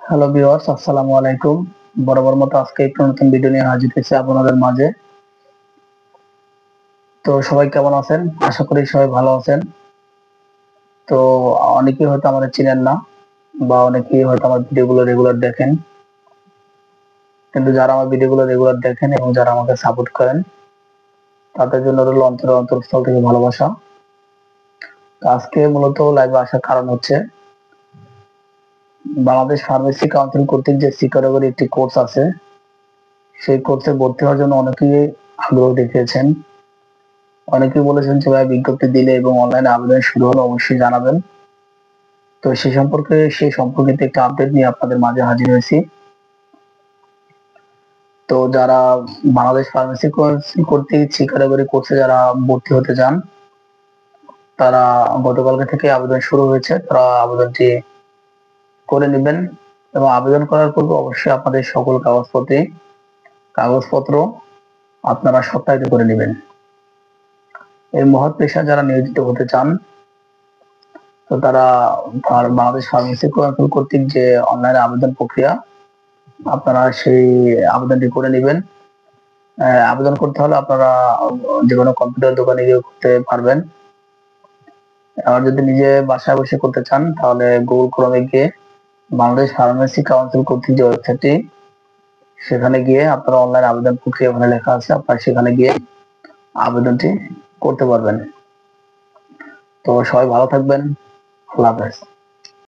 Hello viewers, আসসালামু আলাইকুম। বরাবর মতো আজকে একটু নতুন ভিডিও নিয়ে হাজির হয়েছি আপনাদের মাঝে। তো সবাই কেমন আছেন? আশা করি সবাই ভালো আছেন। তো অনেকেই হয়তো আমাদের চিনেন না, বা অনেকেই হয়তো আমার ভিডিওগুলো রেগুলার দেখেন। কিন্তু যারা আমার ভিডিওগুলো রেগুলার দেখেন এবং যারা আমাকে সাপোর্ট করেন, তাদের জন্য রইল অন্তরের অন্তঃস্থল থেকে ভালোবাসা। তো আজকে মূলত লাইভে আসার কারণ হচ্ছে, বাংলাদেশ ফার্মেসি কাউন্সিল কর্তৃক যে সি ক্যাটাগরি একটি কোর্স আছে, সেই কোর্সে ভর্তি হওয়ার জন্য অনেকেই আগ্রহ দেখিয়েছেন। অনেকেই বলেছেন যে ভাই, বিজ্ঞপ্তি দিলে এবং অনলাইনে আবেদন শুরু হলে অবশ্যই জানাবেন। তো সেই সম্পর্কিত একটা আপডেট নিয়ে আপনাদের মাঝে হাজির হয়েছি। তো যারা বাংলাদেশ ফার্মেসি কর্তৃক সি ক্যাটাগরি কোর্সে যারা ভর্তি হতে চান, তারা গতকালকে থেকে আবেদন শুরু হয়েছে, তারা আবেদনটি করে নেবেন। এবং আবেদন করার পূর্বে অবশ্যই আপনাদের সকল কাগজপত্র আপনারা সত্যায়িত করে নেবেন। এই মহৎ পেশায় যারা নিয়োজিত হতে চান, তো তারা বাংলাদেশ ফার্মেসি কাউন্সিল কর্তৃক যে অনলাইনে আবেদন প্রক্রিয়া, আপনারা সেই আবেদনটি করে নেবেন। আবেদন করতে হলে আপনারা যে কোনো কম্পিউটার দোকানে গিয়ে করতে পারবেন। আর যদি নিজে বাসায় বসে করতে চান, তাহলে গুগল ক্রোমে গিয়ে বাংলাদেশ ফার্মেসি কাউন্সিল কর্তৃক যে ওয়েবসাইটটি, সেখানে গিয়ে আপনারা অনলাইন আবেদন প্রক্রিয়া ওখানে লেখা আছে, আপনারা সেখানে গিয়ে আবেদনটি করতে পারবেন। তো সবাই ভালো থাকবেন। আল্লাহ হাফেজ।